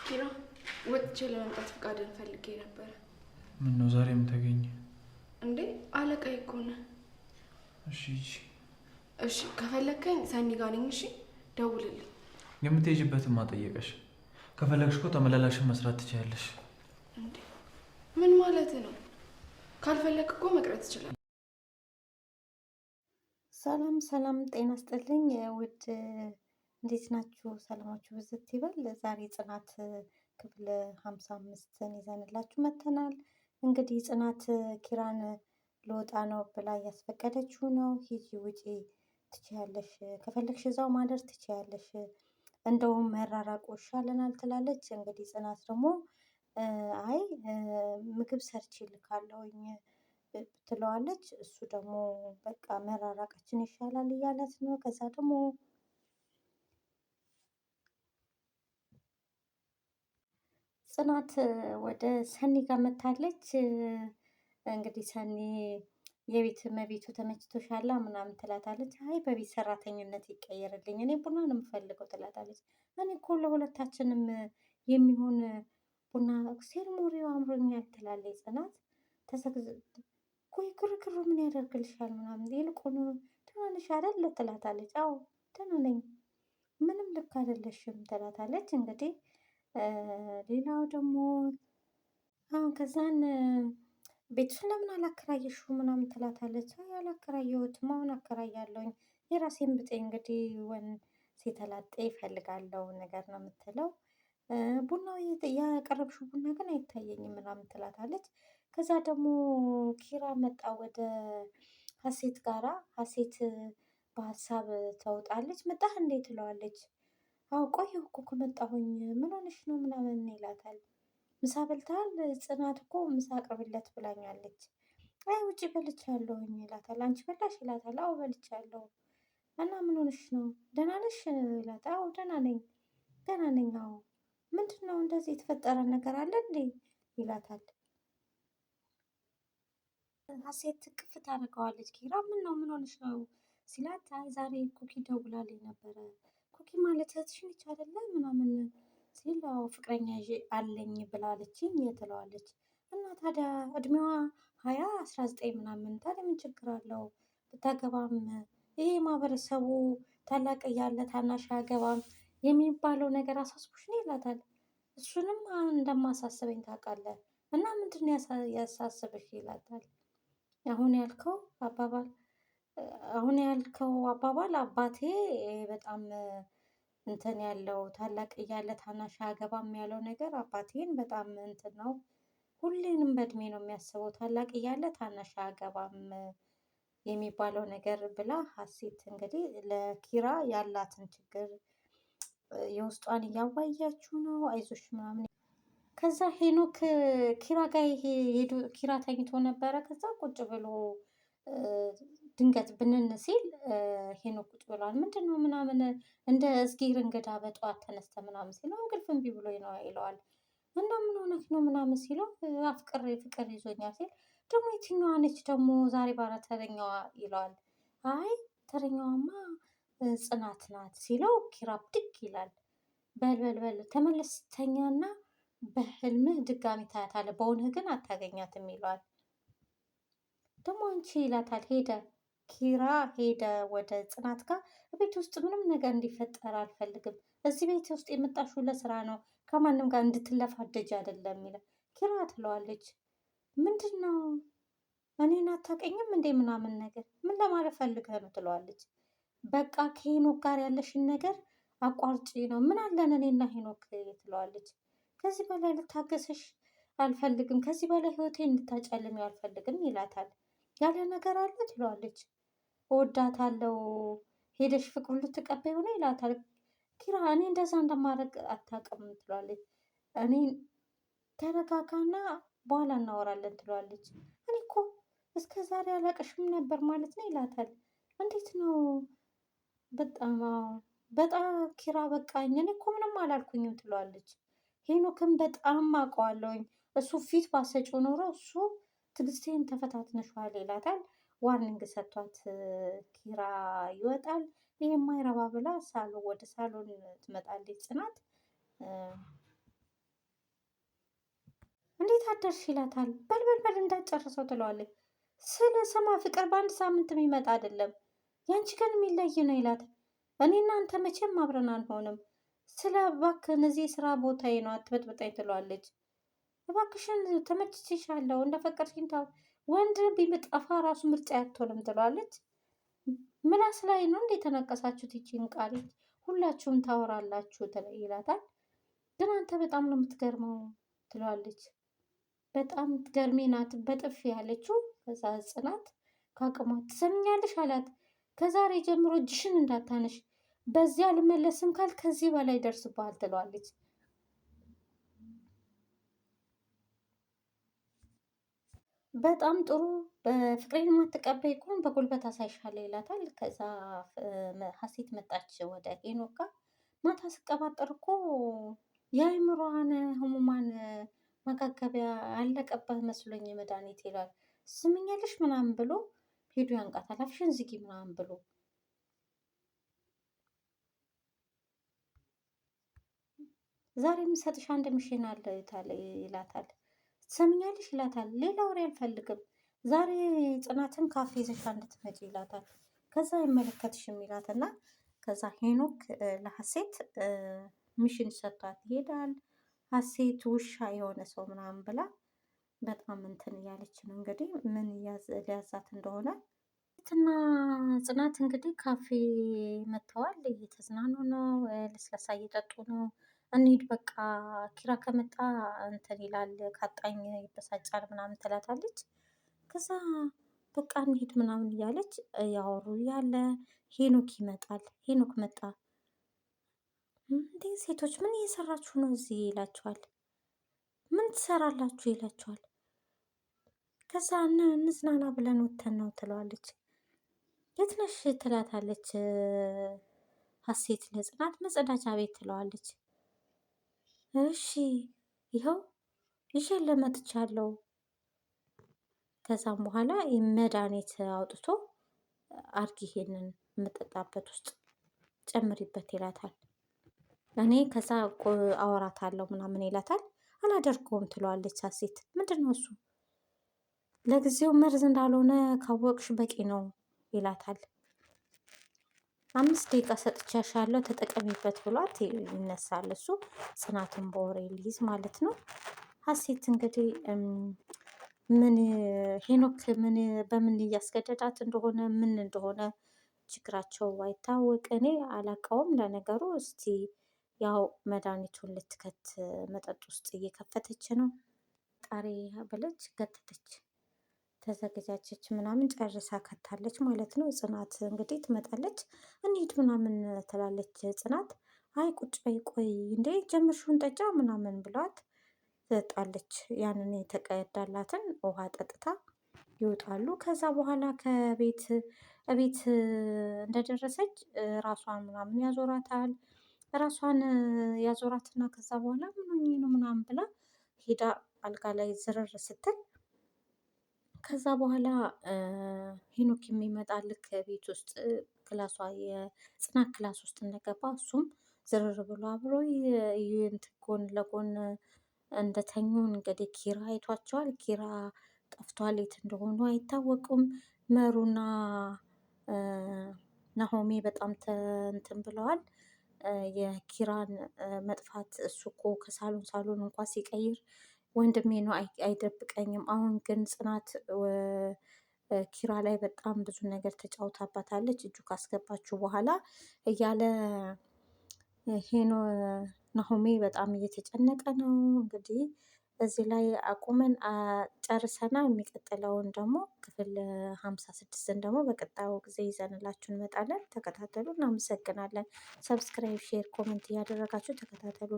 ኪራ ወጥቼ ለመምጣት ፍቃድን ፈልጌ ነበር። ምን ነው ዛሬም ተገኘ እንዴ? አለቃዬ እኮ ነህ። እሺ እሺ፣ ከፈለከኝ ሰኒ ጋር ነኝ። እሺ ደውልልኝ። የምትሄጂበትን ማጠየቀሽ ከፈለግሽ እኮ ተመላላሽን መስራት ትችያለሽ። እንዴ ምን ማለት ነው? ካልፈለክ እኮ መቅረት ትችላለህ። ሰላም ሰላም፣ ጤና ስጥልኝ ውድ እንዴት ናችሁ? ሰላማችሁ ብዝት ይበል። ዛሬ ጽናት ክፍል 55ን ይዘንላችሁ መጥተናል። እንግዲህ ጽናት ኪራን ልወጣ ነው ብላ እያስፈቀደችው ነው። ሂጂ ውጪ ትችያለሽ፣ ከፈለግሽ እዛው ማደር ትችያለሽ፣ እንደውም መራራቁ ይሻለናል ትላለች። እንግዲህ ጽናት ደግሞ አይ ምግብ ሰርቼ ልካለሁኝ ትለዋለች። እሱ ደግሞ በቃ መራራቃችን ይሻላል እያለት ነው። ከዛ ደግሞ ጽናት ወደ ሰኒ ጋር መታለች። እንግዲህ ሰኒ የቤት እመቤቱ ተመችቶሻል ምናምን ትላታለች። አይ በቤት ሰራተኝነት ይቀየርልኝ፣ እኔ ቡና ነው የምፈልገው ትላታለች። እኔ እኮ ለሁለታችንም የሚሆን ቡና ሴርሞሪው አምሮኛል ትላለች ጽናት። ቆይ ግርግሩ ምን ያደርግልሻል ምናምን፣ ይልቁኑ ደህና ነሽ አይደል ትላታለች። አዎ ደህና ነኝ፣ ምንም ልክ አይደለሽም ትላታለች። እንግዲህ ሌላው ደግሞ አሁን ከዛን ቤቱን ለምን አላከራየሽው ምናምን ትላታለች። አይ አላከራየሁትም፣ አሁን አከራያለሁኝ የራሴን ብጤ እንግዲህ ሲተላጤ ይፈልጋለው ነገር ነው የምትለው። ቡናው ያቀረብሽው ቡና ግን አይታየኝም ምናምን ትላታለች። ከዛ ደግሞ ኪራ መጣ ወደ ሀሴት ጋራ። ሀሴት በሀሳብ ተውጣለች። መጣህ እንዴ ትለዋለች። አዎ ቆየሁ እኮ ከመጣሁኝ፣ ምን ሆነሽ ነው ምናምን ይላታል። ምሳ በልተሃል? ጽናት እኮ ምሳ አቅርብለት ብላኛለች። አይ ውጪ በልቻለሁኝ ይላታል። አንቺ በላሽ ይላታል። አዎ በልቻለሁ። እና ምን ሆነሽ ነው? ደህና ነሽ ይላታል። አዎ ደህና ነኝ፣ ደህና ነኝ። አዎ ምንድን ነው እንደዚህ የተፈጠረ ነገር አለ እንዴ ይላታል። ሀሴት ቅፍ ታደርገዋለች። ኪራ ምን ነው ምን ሆነሽ ነው ሲላት፣ አይ ዛሬ ኩኪ ደውላልኝ ነበረ። ኩኪ ማለት እህትሽ ነች አይደለ ምናምን ሲል፣ አዎ ፍቅረኛ አለኝ ብላለችኝ ትለዋለች። እና ታዲያ እድሜዋ 20 19 ምናምን ታዲያ ምን ችግር አለው ብታገባም? ይሄ ማህበረሰቡ ታላቅ እያለ ታናሽ አያገባም የሚባለው ነገር አሳስቦሽ ነው ይላታል። እሱንም እንደማሳስበኝ ታውቃለህ። እና ምንድን ነው ያሳስብሽ ይላታል። አሁን ያልከው አባባል አባቴ በጣም እንትን ያለው ታላቅ እያለ ታናሽ አያገባም ያለው ነገር አባቴን በጣም እንትን ነው። ሁሌንም በእድሜ ነው የሚያስበው፣ ታላቅ እያለ ታናሽ አያገባም የሚባለው ነገር ብላ ሀሴት እንግዲህ ለኪራ ያላትን ችግር የውስጧን እያዋያችሁ ነው። አይዞሽ ምናምን። ከዛ ሄኖክ ኪራ ጋር ኪራ ተኝቶ ነበረ። ከዛ ቁጭ ብሎ ድንገት ብንን ሲል ሄኖክ ቁጭ ብሏል። ምንድን ነው ምናምን እንደ እዝጊር እንግዳ በጠዋት ተነስተ ምናምን ሲለው እንቅልፍ እምቢ ብሎኝ ነው ይለዋል። እና ምን ሆነህ ነው ምናምን ሲለው ፍቅር ይዞኛል ሲል፣ ደግሞ የትኛዋ ነች ደግሞ ዛሬ ባለ ተረኛዋ ይለዋል። አይ ተረኛዋማ ጽናት ናት ሲለው ኪራ ብድግ ይላል። በል ተመለስ ተኛና በህልምህ ድጋሚ ታያታለህ፣ በእውንህ ግን አታገኛትም ይለዋል። ደግሞ አንቺ ይላታል። ኪራ ሄደ ወደ ጽናት ጋር። ቤት ውስጥ ምንም ነገር እንዲፈጠር አልፈልግም፣ እዚህ ቤት ውስጥ የመጣሽው ለስራ ነው፣ ከማንም ጋር እንድትለፋደጅ አይደለም ይላል። ኪራ ትለዋለች። ምንድን ነው እኔን አታውቀኝም እንዴ ምናምን ነገር ምን ለማለት ፈልገህ ነው ትለዋለች። በቃ ከሄኖክ ጋር ያለሽን ነገር አቋርጪ ነው፣ ምን አለን እኔና ሄኖክ ትለዋለች። ከዚህ በላይ ልታገሰሽ አልፈልግም፣ ከዚህ በላይ ህይወቴን እንድታጨልሚ አልፈልግም ይላታል። ያለ ነገር አለ ትለዋለች። እወዳታለሁ፣ ሄደሽ ፍቅሩን ልትቀበይ ሆነ ይላታል። ኪራ እኔ እንደዛ እንደማደርግ አታውቅም ትለዋለች። እኔ ተረጋጋና በኋላ እናወራለን ትለዋለች። እኔ እኮ እስከ ዛሬ አላቅሽም ነበር ማለት ነው ይላታል። እንዴት ነው? በጣም ኪራ በቃኝ፣ እኔ እኮ ምንም አላልኩኝም ትለዋለች። ሄኖክን በጣም አውቀዋለሁኝ፣ እሱ ፊት ባሰጪው ኖሮ እሱ ትዕግስቴን ተፈታትነሻል ይላታል። ዋርኒንግ ሰጥቷት ኪራ ይወጣል። ይህ የማይረባ ብላ ወደ ሳሎን ትመጣለች ጽናት። አደርሽ ይላታል። በልበልበል እንዳጨርሰው ትለዋለች። ስለ ስማ ፍቅር በአንድ ሳምንት የሚመጣ አይደለም፣ ያንቺ ግን የሚለይ ነው ይላታል። እኔ እናንተ መቼም አብረን አንሆንም፣ ስለ እባክህን እዚህ ስራ ቦታዬ ነው አትበጥብጠኝ ትለዋለች። እባክሽን ተመችቼሻለሁ እንደፈቀድሽኝ ወንድ ቢጠፋ ራሱ ምርጫ አትሆንም ትለዋለች። ምላስ ላይ ነው እንዴ የተነቀሳችሁት? ይቺን ቃል ሁላችሁም ታወራላችሁ ይላታል። ግን አንተ በጣም ነው የምትገርመው ትለዋለች። በጣም ትገርሜ ናት በጥፊ ያለችው። ከዛ ጽናት ከአቅሟ ትሰምኛለሽ አላት። ከዛሬ ጀምሮ እጅሽን እንዳታነሽ፣ በዚህ አልመለስም ካል ከዚህ በላይ ደርስብሃል ትለዋለች። በጣም ጥሩ በፍቅሬን የማትቀበይ ከሆነ በጉልበት አሳይሻለሁ ይላታል። ከዛ ሀሴት መጣች ወደ ሄኖክ ጋር። ማታ ስቀባጠር እኮ የአእምሮዋን ህሙማን መካከቢያ አለቀበት መስሎኝ መድኃኒት ይላል። ስምኛለሽ ምናምን ብሎ ሄዱ ያንቃታል። አፍሽን ዝጊ ምናምን ብሎ ዛሬ የምሰጥሽ አንድ ምሽን አለ ይላታል። ትሰምኛለሽ ይላታል። ሌላ ወሬ አልፈልግም፣ ዛሬ ጽናትን ካፌ ይዘሻ እንድትመጪ ይላታል። ከዛ አይመለከትሽም ይላትና ከዛ ሄኖክ ለሀሴት ሚሽን ሰጥቷት ይሄዳል። ሀሴት ውሻ የሆነ ሰው ምናምን ብላ በጣም እንትን እያለች ነው እንግዲህ ምን ሊያዛት እንደሆነ። እና ጽናት እንግዲህ ካፌ መጥተዋል፣ እየተዝናኑ ነው፣ ለስላሳ እየጠጡ ነው። እንሂድ በቃ ኪራ ከመጣ እንትን ይላል ካጣኝ ይበሳጫል ምናምን ትላታለች። ከዛ በቃ እንሂድ ምናምን እያለች ያወሩ ያለ ሄኖክ ይመጣል። ሄኖክ መጣ። እንዴ ሴቶች ምን እየሰራችሁ ነው እዚህ ይላቸዋል። ምን ትሰራላችሁ ይላቸዋል። ከዛ እንዝናና ብለን ወተን ነው ትለዋለች። የት ነሽ ትላታለች ሀሴት ለጽናት። መጸዳጃ ቤት ትለዋለች። እሺ ይኸው ይዤ መጥቻለሁ። ከዛም በኋላ መድኃኒት አውጥቶ አርጊ ይሄንን የምጠጣበት ውስጥ ጨምሪበት ይላታል። እኔ ከዛ አወራታለሁ ምናምን ይላታል። አላደርገውም ትለዋለች ሀሴት። ምንድን ነው እሱ? ለጊዜው መርዝ እንዳልሆነ ካወቅሽ በቂ ነው ይላታል። 5 ደቂቃ ሰጥቻሻለሁ ተጠቀሚበት ብሏት ይነሳል እሱ። ጽናትን በወሬ ሊይዝ ማለት ነው። ሀሴት እንግዲህ ምን ሄኖክ ምን በምን እያስገደዳት እንደሆነ ምን እንደሆነ ችግራቸው አይታወቅ። እኔ አላውቀውም ለነገሩ። እስቲ ያው መድኃኒቱን ልትከት መጠጥ ውስጥ እየከፈተች ነው። ጣሪ ብለች ከተተች፣ ተዘገጃጀች ምናምን ጨርሳ ከታለች ማለት ነው። ጽናት እንግዲህ ትመጣለች። እንሂድ ምናምን ትላለች ጽናት። አይ ቁጭ በይ ቆይ እንዴ ጀምርሽውን ጠጫ ምናምን ብሏት ትጠጣለች። ያንን የተቀዳላትን ውሃ ጠጥታ ይወጣሉ። ከዛ በኋላ ከቤት እቤት እንደደረሰች ራሷን ምናምን ያዞራታል። ራሷን ያዞራትና ከዛ በኋላ ምን ሆኜ ነው ምናምን ብላ ሄዳ አልጋ ላይ ዝርር ስትል ከዛ በኋላ ሄኖክ የሚመጣ ልክ ቤት ውስጥ ክላሷ የጽናት ክላስ ውስጥ እንደገባ እሱም ዝርር ብሎ አብሮ ጎን ለጎን እንደተኙ እንግዲህ ኪራ አይቷቸዋል። ኪራ ጠፍቷል፣ የት እንደሆኑ አይታወቁም። መሩና ናሆሜ በጣም እንትን ብለዋል። የኪራን መጥፋት እሱ እኮ ከሳሎን ሳሎን እንኳን ሲቀይር ወንድሜ ነው አይደብቀኝም። አሁን ግን ጽናት ኪራ ላይ በጣም ብዙ ነገር ተጫውታባታለች እጁ ካስገባችው በኋላ እያለ ሄኖ ናሆሜ በጣም እየተጨነቀ ነው። እንግዲህ እዚህ ላይ አቁመን ጨርሰናል። የሚቀጥለውን ደግሞ ክፍል 56ን ደግሞ በቀጣዩ ጊዜ ይዘንላችሁ እንመጣለን። ተከታተሉ። እናመሰግናለን። ሰብስክራይብ፣ ሼር፣ ኮሜንት እያደረጋችሁ ተከታተሉ።